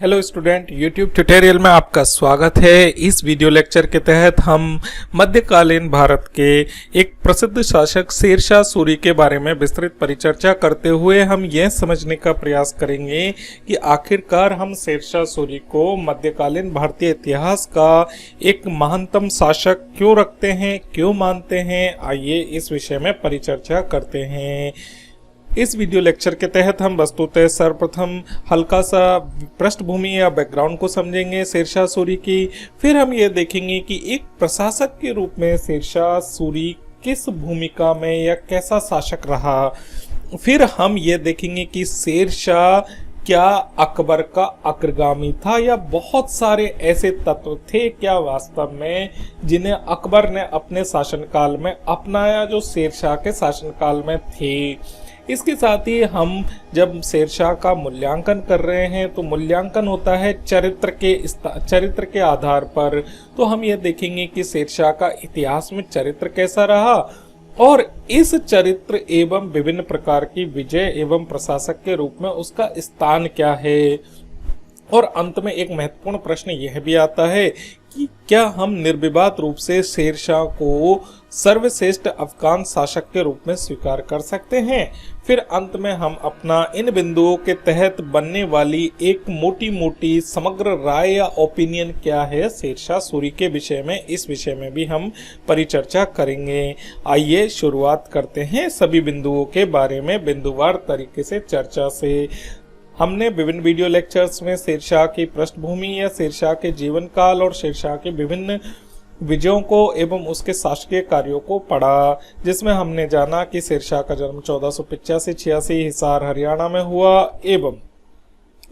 Hello student, YouTube tutorial में आपका स्वागत है। इस वीडियो लेक्चर के तहत हम मध्यकालीन भारत के एक प्रसिद्ध शासक शेरशाह सूरी के बारे में विस्तृत परिचर्चा करते हुए हम यह समझने का प्रयास करेंगे कि आखिरकार हम शेरशाह सूरी को मध्यकालीन भारतीय इतिहास का एक महानतम शासक क्यों रखते हैं, क्यों मानते हैं। आइए इस विषय में परिचर्चा करते हैं। इस वीडियो लेक्चर के तहत हम वस्तुतः सर्वप्रथम हल्का सा पृष्ठभूमि या बैकग्राउंड को समझेंगे शेरशाह सूरी की। फिर हम ये देखेंगे कि एक प्रशासक के रूप में शेरशाह सूरी किस भूमिका में या कैसा शासक रहा। फिर हम ये देखेंगे कि शेरशाह क्या अकबर का अग्रगामी था या बहुत सारे ऐसे तत्व थे क्या वास्तव में जिन्हें अकबर ने अपने शासनकाल में अपनाया जो शेरशाह के शासनकाल में थे। इसके साथ ही हम जब शेरशाह का मूल्यांकन कर रहे हैं तो मूल्यांकन होता है चरित्र के आधार पर। तो हम ये देखेंगे कि शेरशाह का इतिहास में चरित्र कैसा रहा और इस चरित्र एवं विभिन्न प्रकार की विजय एवं प्रशासक के रूप में उसका स्थान क्या है। और अंत में एक महत्वपूर्ण प्रश्न यह भी आता है कि क्या हम निर्विवाद रूप से शेरशाह को सर्वश्रेष्ठ अफगान शासक के रूप में स्वीकार कर सकते हैं। फिर अंत में हम अपना इन बिंदुओं के तहत बनने वाली एक मोटी मोटी समग्र राय या ओपिनियन क्या है शेरशाह सूरी के विषय में, इस विषय में भी हम परिचर्चा करेंगे। आइए शुरुआत करते हैं सभी बिंदुओं के बारे में बिंदुवार तरीके से चर्चा से। हमने विभिन्न वीडियो लेक्चर्स में शेरशाह की पृष्ठभूमि या शेरशाह के जीवन काल और शेरशाह के विभिन्न विजयों को एवं उसके शासकीय कार्यों को पढ़ा, जिसमें हमने जाना कि शेरशाह का जन्म 1485-86 हिसार हरियाणा में हुआ एवं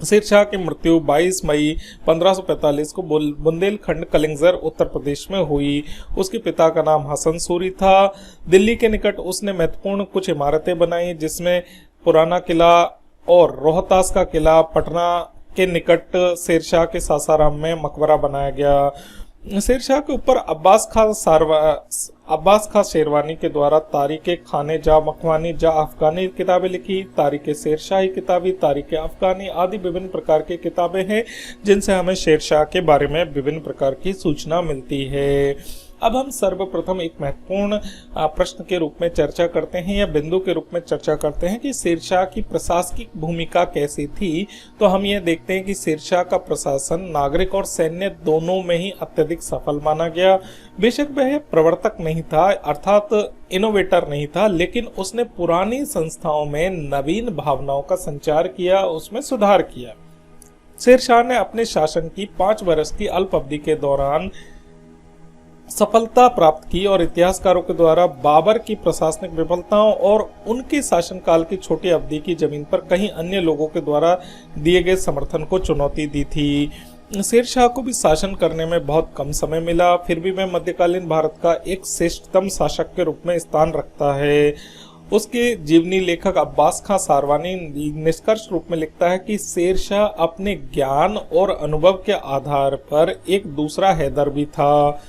शेरशाह की मृत्यु 22 मई 1545 को बुंदेलखंड कलिंजर उत्तर प्रदेश में हुई। उसके पिता का नाम हसन सूरी था। दिल्ली के निकट उसने महत्वपूर्ण कुछ इमारतें बनाई, जिसमें पुराना किला और रोहतास का किला, पटना के निकट शेरशाह के सासाराम में मकबरा बनाया गया। शेरशाह के ऊपर अब्बास खां शेरवानी के द्वारा तारीखे खाने जा मखवानी जा अफगानी किताबें लिखी। तारीखे शेरशाही किताबी, तारीखे अफगानी आदि विभिन्न प्रकार की किताबें हैं जिनसे हमें शेरशाह के बारे में विभिन्न प्रकार की सूचना मिलती है। अब हम सर्वप्रथम एक महत्वपूर्ण प्रश्न के रूप में चर्चा करते हैं या बिंदु के रूप में चर्चा करते हैं कि शेरशाह की प्रशासनिक भूमिका कैसी थी। तो हम ये देखते हैं कि शेरशाह का प्रशासन नागरिक और सैन्य दोनों में ही अत्यधिक सफल माना गया। बेशक वह प्रवर्तक नहीं था, अर्थात इनोवेटर नहीं था, लेकिन उसने पुरानी संस्थाओं में नवीन भावनाओं का संचार किया, उसमें सुधार किया। शेरशाह ने अपने शासन की 5 वर्ष की अल्प अवधि के दौरान सफलता प्राप्त की और इतिहासकारों के द्वारा बाबर की प्रशासनिक विफलताओं और उनके शासनकाल की छोटी अवधि की जमीन पर कई अन्य लोगों के द्वारा दिए गए समर्थन को चुनौती दी थी। शेरशाह को भी शासन करने में बहुत कम समय मिला, फिर भी वह मध्यकालीन भारत का एक श्रेष्ठतम शासक के रूप में स्थान रखता है। उसके जीवनी लेखक अब्बास खां शेरवानी निष्कर्ष रूप में लिखता है कि शेरशाह अपने ज्ञान और अनुभव के आधार पर एक दूसरा हैदर भी था।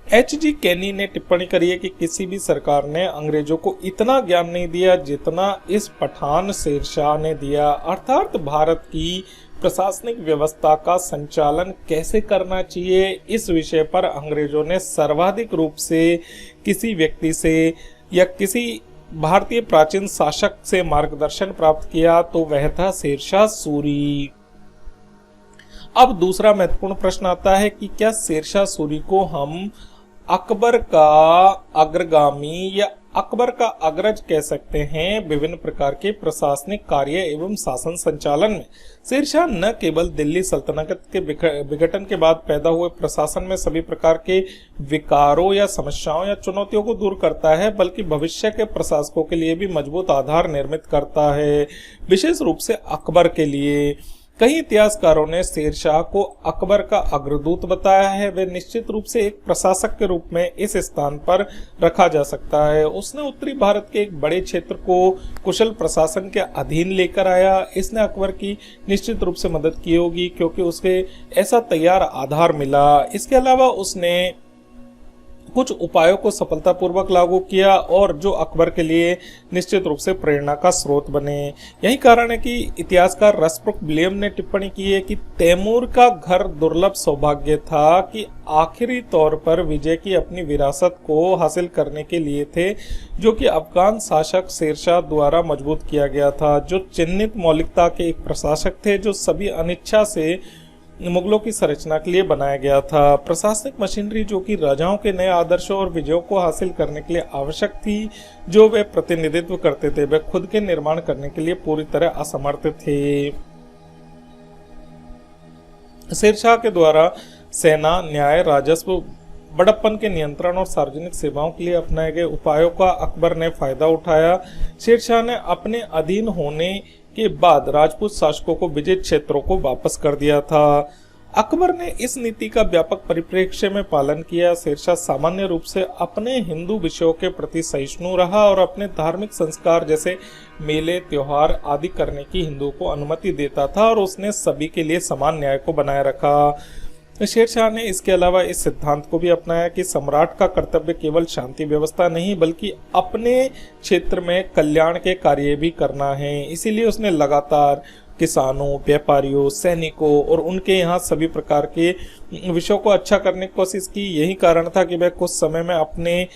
H.G. कैनी ने टिप्पणी करी है कि किसी भी सरकार ने अंग्रेजों को इतना ज्ञान नहीं दिया जितना इस पठान शेरशाह ने दिया, अर्थात भारत की प्रशासनिक व्यवस्था का संचालन कैसे करना चाहिए, इस विषय पर अंग्रेजों ने सर्वाधिक रूप से किसी व्यक्ति से या किसी भारतीय प्राचीन शासक से मार्गदर्शन प्राप्त किया तो वह था शेरशाह सूरी। अब दूसरा महत्वपूर्ण प्रश्न आता है कि क्या शेरशाह सूरी को हम अकबर का अग्रगामी या अकबर का अग्रज कह सकते हैं विभिन्न प्रकार के प्रशासनिक कार्य एवं शासन संचालन में। शेरशाह न केवल दिल्ली सल्तनत के विघटन के बाद पैदा हुए प्रशासन में सभी प्रकार के विकारों या समस्याओं या चुनौतियों को दूर करता है, बल्कि भविष्य के प्रशासकों के लिए भी मजबूत आधार निर्मित करता है, विशेष रूप से अकबर के लिए। कई इतिहासकारों ने शेरशाह को अकबर का अग्रदूत बताया है। वे निश्चित रूप से एक प्रशासक के रूप में इस स्थान पर रखा जा सकता है। उसने उत्तरी भारत के एक बड़े क्षेत्र को कुशल प्रशासन के अधीन लेकर आया। इसने अकबर की निश्चित रूप से मदद की होगी क्योंकि उसके ऐसा तैयार आधार मिला। इसके अलावा उसने कुछ उपायों को सफलतापूर्वक लागू किया और जो अकबर के लिए निश्चित रूप से प्रेरणा का स्रोत बने। यही कारण है कि इतिहासकार रसब्रुक विलियम ने टिप्पणी की है कि तैमूर का घर दुर्लभ सौभाग्य था कि आखिरी तौर पर विजय की अपनी विरासत को हासिल करने के लिए थे, जो कि अफगान शासक शेरशाह द्वारा मजबूत किया गया था, जो चिन्हित मौलिकता के एक प्रशासक थे, जो सभी अनिच्छा से मुगलों की संरचना के लिए बनाया गया था। प्रशासनिक मशीनरी जो कि राजाओं के नए आदर्शों और विजयों को हासिल करने के लिए आवश्यक थी, जो वे प्रतिनिधित्व करते थे, वे खुद के निर्माण करने के लिए पूरी तरह असमर्थ थे। शेरशाह के द्वारा सेना, न्याय, राजस्व, बड़प्पन के नियंत्रण और सार्वजनिक सेवाओं के लिए अपनाए गए उपायों का अकबर ने फायदा उठाया। शेरशाह ने अपने अधीन होने के बाद राजपूत शासकों को विजित क्षेत्रों को वापस कर दिया था। अकबर ने इस नीति का व्यापक परिप्रेक्ष्य में पालन किया। शेरशाह सामान्य रूप से अपने हिंदू विषयों के प्रति सहिष्णु रहा और अपने धार्मिक संस्कार जैसे मेले, त्योहार आदि करने की हिंदुओं को अनुमति देता था और उसने सभी के लिए समान न्याय को बनाए रखा। शेरशाह ने इसके अलावा इस सिद्धांत को भी अपनाया कि सम्राट का कर्तव्य केवल शांति व्यवस्था नहीं बल्कि अपने क्षेत्र में कल्याण के कार्य भी करना है। इसीलिए उसने लगातार किसानों, व्यापारियों, सैनिकों और उनके यहाँ सभी प्रकार के विषयों को अच्छा करने की कोशिश की। यही कारण था कि वह कुछ समय में अपने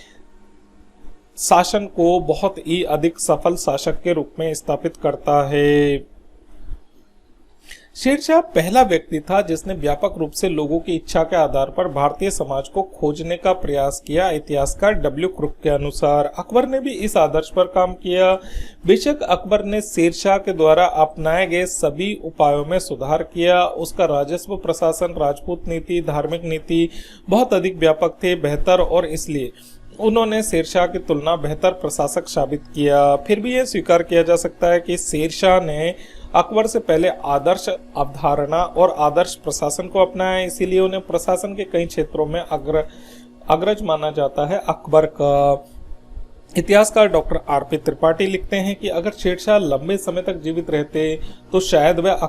शासन को बहुत ही अधिक सफल शासक के रूप में स्थापित करता है। शेरशाह पहला व्यक्ति था जिसने व्यापक रूप से लोगों की इच्छा के आधार पर भारतीय समाज को खोजने का प्रयास किया। इतिहासकार डब्ल्यू क्रुक के अनुसार अकबर ने भी इस आदर्श पर काम किया। बेशक अकबर ने शेरशाह के द्वारा अपनाए गए सभी उपायों में सुधार किया। उसका राजस्व प्रशासन, राजपूत नीति, धार्मिक नीति बहुत अधिक व्यापक थे, बेहतर, और इसलिए उन्होंने शेरशाह की तुलना बेहतर प्रशासक साबित किया। फिर भी यह स्वीकार किया जा सकता है कि शेरशाह ने अकबर से पहले आदर्श अवधारणा और आदर्श प्रशासन को अपनाया, इसीलिए उन्हें प्रशासन के कई क्षेत्रों में अग्रज माना जाता है अकबर का। इतिहासकार डॉक्टर आर.पी. त्रिपाठी लिखते हैं कि अगर शेरशाह लंबे समय तक जीवित रहते तो शायद वह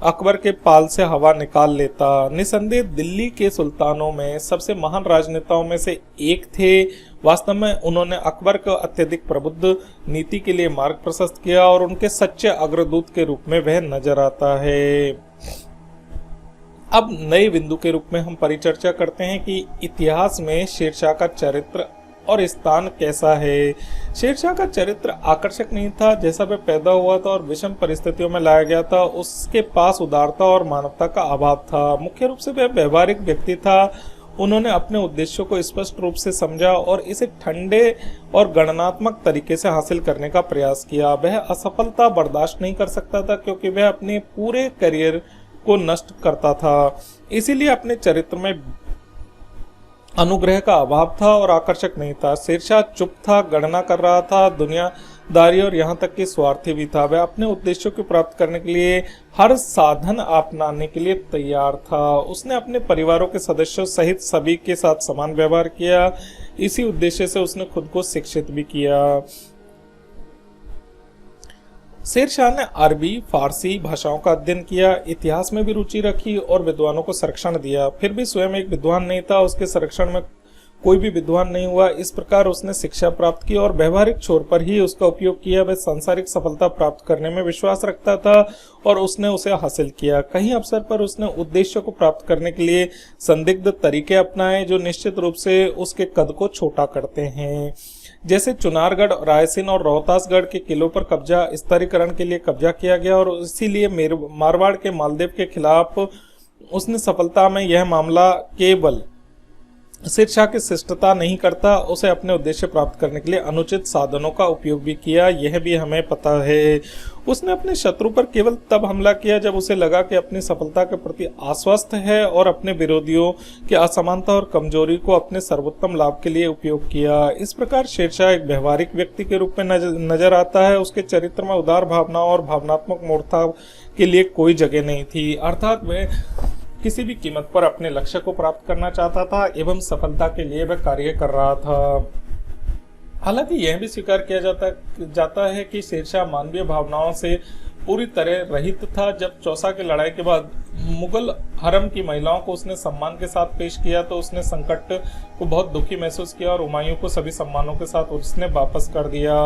अकबर के पाल से हवा निकाल लेता। निसंदेह दिल्ली के सुल्तानों में सबसे महान राजनेताओं में से एक थे। वास्तव में उन्होंने अकबर को अत्यधिक प्रबुद्ध नीति के लिए मार्ग प्रशस्त किया और उनके सच्चे अग्रदूत के रूप में वह नजर आता है। अब नए बिंदु के रूप में हम परिचर्चा करते हैं कि इतिहास में शेरशाह का चरित्र और स्थान कैसा है। शेरशाह का चरित्र आकर्षक नहीं था। जैसा वह पैदा हुआ था और विषम परिस्थितियों में लाया गया था, उसके पास उदारता और मानवता का अभाव था। मुख्य रूप से वह व्यवहारिक व्यक्ति था। उन्होंने अपने उद्देश्यों को स्पष्ट रूप से समझा और इसे ठंडे और गणनात्मक तरीके से हासिल करने का प्रयास किया। वह असफलता बर्दाश्त नहीं कर सकता था क्योंकि वह अपने पूरे करियर को नष्ट करता था। इसीलिए अपने चरित्र में अनुग्रह का अभाव था और आकर्षक नहीं था। शेरशाह चुप था, गणना कर रहा था, दुनियादारी और यहाँ तक कि स्वार्थी भी था। वह अपने उद्देश्यों को प्राप्त करने के लिए हर साधन अपनाने के लिए तैयार था। उसने अपने परिवारों के सदस्यों सहित सभी के साथ समान व्यवहार किया। इसी उद्देश्य से उसने खुद को शिक्षित भी किया। शेरशाह ने अरबी, फारसी भाषाओं का अध्ययन किया, इतिहास में भी रुचि रखी और विद्वानों को संरक्षण दिया। फिर भी स्वयं एक विद्वान नहीं था, उसके संरक्षण में कोई भी विद्वान नहीं हुआ। इस प्रकार उसने शिक्षा प्राप्त की और व्यवहारिक छोर पर ही उसका उपयोग किया। वह सांसारिक सफलता प्राप्त करने में विश्वास रखता था और उसने उसे हासिल किया। कहीं अवसर पर उसने उद्देश्य को प्राप्त करने के लिए संदिग्ध तरीके अपनाए जो निश्चित रूप से उसके कद को छोटा करते हैं। जैसे चुनारगढ़, रायसेन और रोहतासगढ़ के किलों पर कब्जा स्तरीकरण के लिए कब्जा किया गया और इसीलिए मारवाड़ के मालदेव के खिलाफ उसने सफलता में यह मामला केवल शेरशाह की शिष्टता नहीं करता, उसे अपने उद्देश्य प्राप्त करने के लिए अनुचित साधनों का उपयोग भी किया। यह भी हमें पता है। उसने अपने शत्रु पर केवल तब हमला किया जब उसे लगा कि अपनी सफलता के प्रति आश्वस्त है और अपने विरोधियों की असमानता और कमजोरी को अपने सर्वोत्तम लाभ के लिए उपयोग किया। इस प्रकार शेरशाह एक व्यवहारिक व्यक्ति के रूप में नजर आता है। उसके चरित्र में उदार भावनाओं और भावनात्मक मूर्खता के लिए कोई जगह नहीं थी। अर्थात वह किसी भी कीमत पर अपने लक्ष्य को प्राप्त करना चाहता था एवं सफलता के लिए वह कार्य कर रहा था। हालांकि यह भी स्वीकार किया जाता है कि शेरशाह मानवीय भावनाओं से पूरी तरह रहित था। जब चौसा की लड़ाई के बाद मुगल हरम की महिलाओं को उसने सम्मान के साथ पेश किया तो उसने संकट को बहुत दुखी महसूस किया और हुमायूं को सभी सम्मानों के साथ उसने वापस कर दिया।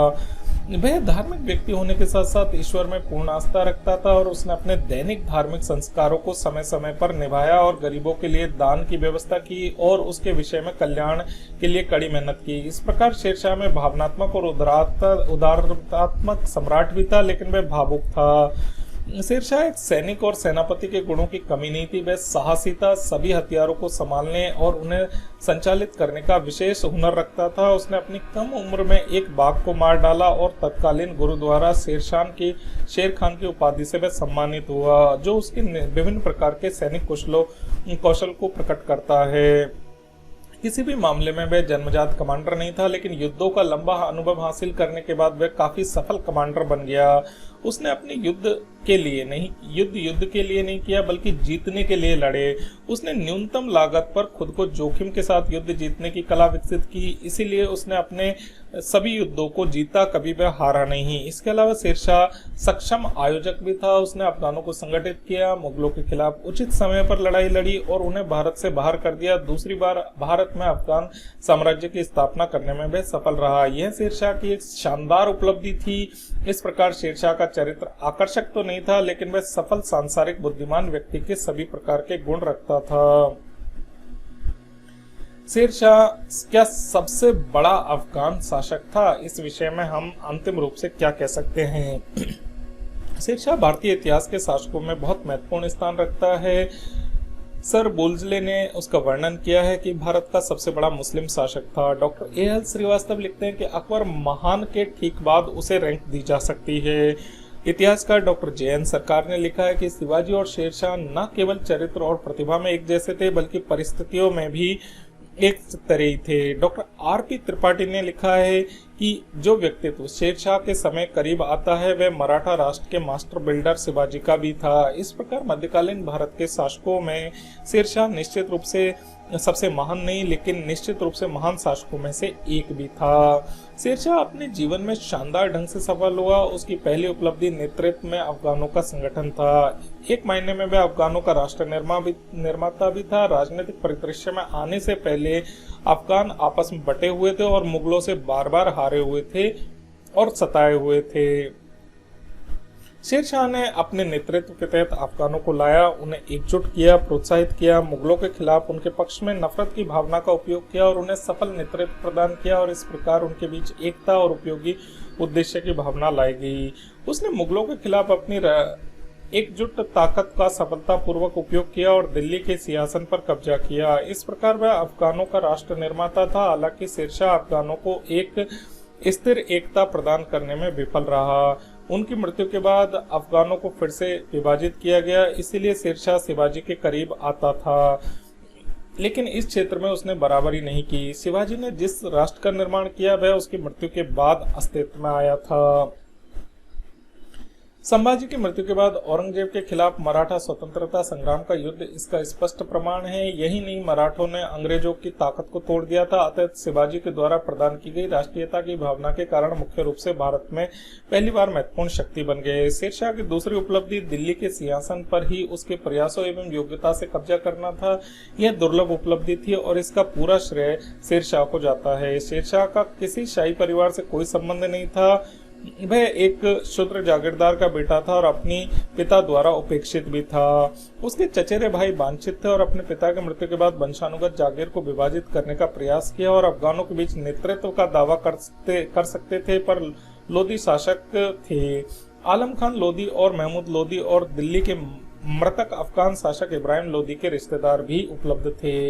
वह धार्मिक व्यक्ति होने के साथ साथ ईश्वर में पूर्ण आस्था रखता था और उसने अपने दैनिक धार्मिक संस्कारों को समय समय पर निभाया और गरीबों के लिए दान की व्यवस्था की और उसके विषय में कल्याण के लिए कड़ी मेहनत की। इस प्रकार शेरशाह में भावनात्मक और उदारतात्मक सम्राट भी था, लेकिन वह भावुक था। शेरशाह एक सैनिक और सेनापति के गुणों की कमी नहीं थी। वह साहसी था, सभी हथियारों को संभालने और उन्हें संचालित करने का विशेष हुनर रखता था। उसने अपनी कम उम्र में एक बाघ को मार डाला और तत्कालीन गुरु द्वारा शेर खान की उपाधि से वह सम्मानित हुआ, जो उसके विभिन्न प्रकार के सैनिक कौशल को प्रकट करता है। किसी भी मामले में वह जन्मजात कमांडर नहीं था, लेकिन युद्धों का लंबा अनुभव हासिल करने के बाद वह काफी सफल कमांडर बन गया। उसने अपने युद्ध के लिए नहीं किया, बल्कि जीतने के लिए लड़े। उसने न्यूनतम लागत पर खुद को जोखिम के साथ युद्ध जीतने की कला विकसित की, इसीलिए उसने अपने सभी युद्धों को जीता, कभी वह हारा नहीं। इसके अलावा शेरशाह सक्षम आयोजक भी था। उसने अफगानों को संगठित किया, मुगलों के खिलाफ उचित समय पर लड़ाई लड़ी और उन्हें भारत से बाहर कर दिया। दूसरी बार भारत में अफगान साम्राज्य की स्थापना करने में वह सफल रहा। यह शेरशाह की एक शानदार उपलब्धि थी। इस प्रकार शेरशाह का चरित्र आकर्षक तो नहीं था, लेकिन वह सफल सांसारिक बुद्धिमान व्यक्ति के सभी प्रकार के गुण रखता था। शेरशाह क्या सबसे बड़ा अफगान शासक था? इस विषय में हम अंतिम रूप से क्या कह सकते हैं? शेरशाह भारतीय इतिहास के शासकों में बहुत महत्वपूर्ण स्थान रखता है। सर बुल्जले ने उसका वर्णन किया है कि भारत का सबसे बड़ा मुस्लिम शासक था। Doctor A.L. श्रीवास्तव लिखते हैं कि अकबर महान के ठीक बाद उसे रैंक दी जा सकती है। इतिहासकार डॉक्टर J.N. सरकार ने लिखा है कि शिवाजी और शेरशाह न केवल चरित्र और प्रतिभा में एक जैसे थे, बल्कि परिस्थितियों में भी एक तरह ही थे। Doctor R.P. त्रिपाठी ने लिखा है कि जो व्यक्तित्व शेरशाह के समय करीब आता है वह मराठा राष्ट्र के मास्टर बिल्डर शिवाजी का भी था। इस प्रकार मध्यकालीन भारत के शासकों में शेरशाह निश्चित रूप से सबसे महान नहीं, लेकिन निश्चित रूप से महान शासकों में से एक भी था। शेरशाह अपने जीवन में शानदार ढंग से सफल हुआ। उसकी पहली उपलब्धि नेतृत्व में अफगानों का संगठन था। एक महीने में वह अफगानों का राष्ट्र निर्माता भी था। राजनीतिक परिदृश्य में आने से पहले अफगान आपस में बटे हुए थे और मुगलों से बार बार हारे हुए थे और सताए हुए थे। शेरशाह ने अपने नेतृत्व के तहत अफगानों को लाया, उन्हें एकजुट किया, प्रोत्साहित किया, मुगलों के खिलाफ उनके पक्ष में नफरत की भावना का उपयोग किया और उन्हें सफल नेतृत्व प्रदान किया और इस प्रकार उनके बीच एकता और उपयोगी उद्देश्य की भावना लाई गई। उसने मुगलों के खिलाफ अपनी एकजुट ताकत का सफलतापूर्वक उपयोग किया और दिल्ली के सिंहासन पर कब्जा किया। इस प्रकार वह अफगानों का राष्ट्र निर्माता था। हालांकि शेरशाह अफगानों को एक स्थिर एकता प्रदान करने में विफल रहा। उनकी मृत्यु के बाद अफगानों को फिर से विभाजित किया गया, इसीलिए शेरशाह शिवाजी के करीब आता था, लेकिन इस क्षेत्र में उसने बराबरी नहीं की। शिवाजी ने जिस राष्ट्र का निर्माण किया वह उसकी मृत्यु के बाद अस्तित्व में आया था। संभाजी की मृत्यु के बाद औरंगजेब के खिलाफ मराठा स्वतंत्रता संग्राम का युद्ध इसका स्पष्ट प्रमाण है। यही नहीं, मराठों ने अंग्रेजों की ताकत को तोड़ दिया था। अतः शिवाजी के द्वारा प्रदान की गई राष्ट्रीयता की भावना के कारण मुख्य रूप से भारत में पहली बार महत्वपूर्ण शक्ति बन गए। शेरशाह की दूसरी उपलब्धि दिल्ली के सिंहासन पर ही उसके प्रयासों एवं योग्यता से कब्जा करना था। यह दुर्लभ उपलब्धि थी और इसका पूरा श्रेय शेरशाह को जाता है। शेरशाह का किसी शाही परिवार से कोई संबंध नहीं था। वह एक शूद्र जागीरदार का बेटा था और अपनी पिता द्वारा उपेक्षित भी था। उसके चचेरे भाई वांछित थे और अपने पिता की मृत्यु के बाद वंशानुगत जागीर को विभाजित करने का प्रयास किया और अफगानों के बीच नेतृत्व का दावा कर सकते थे, पर लोधी शासक थे। आलम खान लोधी और महमूद लोधी और दिल्ली के मृतक अफगान शासक इब्राहिम लोधी के रिश्तेदार भी उपलब्ध थे।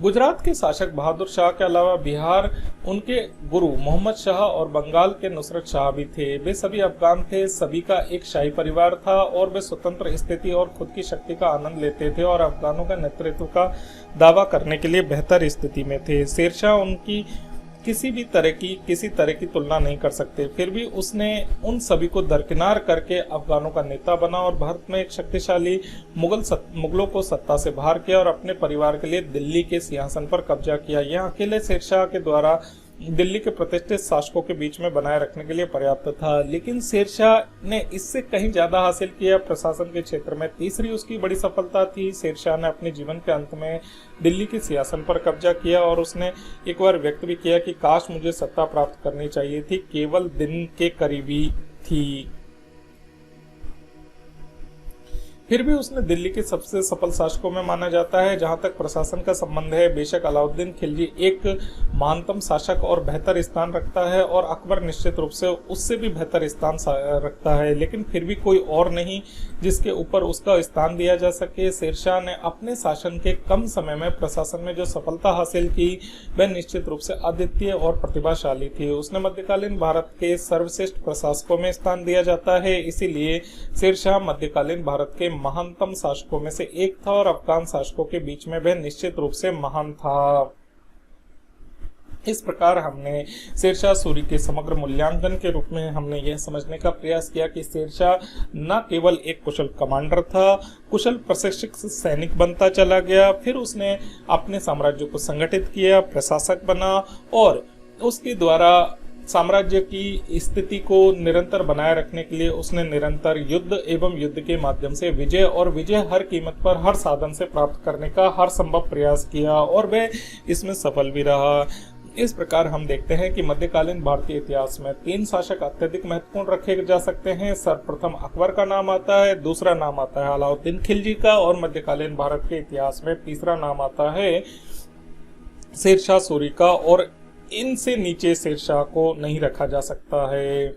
गुजरात के शासक बहादुर शाह के अलावा बिहार उनके गुरु मोहम्मद शाह और बंगाल के नुसरत शाह भी थे। वे सभी अफगान थे। सभी का एक शाही परिवार था और वे स्वतंत्र स्थिति और खुद की शक्ति का आनंद लेते थे और अफगानों का नेतृत्व का दावा करने के लिए बेहतर स्थिति में थे। शेरशाह उनकी किसी तरह की तुलना नहीं कर सकते। फिर भी उसने उन सभी को दरकिनार करके अफगानों का नेता बना और भारत में एक शक्तिशाली मुगलों को सत्ता से बाहर किया और अपने परिवार के लिए दिल्ली के सिंहासन पर कब्जा किया। यह अकेले शेरशाह के द्वारा दिल्ली के प्रतिष्ठित शासकों के बीच में बनाए रखने के लिए पर्याप्त था। लेकिन शेरशाह ने इससे कहीं ज्यादा हासिल किया प्रशासन के क्षेत्र में। तीसरी उसकी बड़ी सफलता थी, शेरशाह ने अपने जीवन के अंत में दिल्ली के सिंहासन पर कब्जा किया और उसने एक बार व्यक्त भी किया कि काश मुझे सत्ता प्राप्त करनी चाहिए थी, केवल दिन के करीबी थी। फिर भी उसने दिल्ली के सबसे सफल शासकों में माना जाता है। जहां तक प्रशासन का संबंध है, बेशक अलाउद्दीन खिलजी एक महानतम शासक और बेहतर स्थान रखता है और अकबर निश्चित रूप से उससे भी बेहतर स्थान रखता है, लेकिन फिर भी कोई और नहीं जिसके ऊपर उसका स्थान दिया जा सके। शेरशाह ने अपने शासन के कम समय में प्रशासन में जो सफलता हासिल की वह निश्चित रूप से अद्वितीय और प्रतिभाशाली थी। उसने मध्यकालीन भारत के सर्वश्रेष्ठ प्रशासकों में स्थान दिया जाता है, इसीलिए शेरशाह मध्यकालीन भारत के महानतम शासकों में से एक था और अफगान शासकों के बीच में वह निश्चित रूप से महान था। इस प्रकार हमने शेरशाह सूरी के समग्र मूल्यांकन के रूप में हमने यह समझने का प्रयास किया कि शेरशाह न केवल एक कुशल कमांडर था, कुशल प्रशिक्षित सैनिक बनता चला गया, फिर उसने अपने साम्राज्य को संगठित किया, प्रशासक बना और उसके द्वारा साम्राज्य की स्थिति को निरंतर बनाए रखने के लिए उसने निरंतर युद्ध एवं युद्ध के माध्यम से विजय और विजय हर कीमत पर हर साधन से प्राप्त करने का हर संभव प्रयास किया और वह इसमें सफल भी रहा। इस प्रकार हम देखते हैं कि मध्यकालीन भारतीय इतिहास में 3 शासक अत्यधिक महत्वपूर्ण रखे जा सकते हैं। सर्वप्रथम अकबर का नाम आता है, दूसरा नाम आता है अलाउद्दीन खिलजी का और मध्यकालीन भारत के इतिहास में तीसरा नाम आता है शेरशाह सूरी का और इनसे नीचे शेरशाह को नहीं रखा जा सकता है।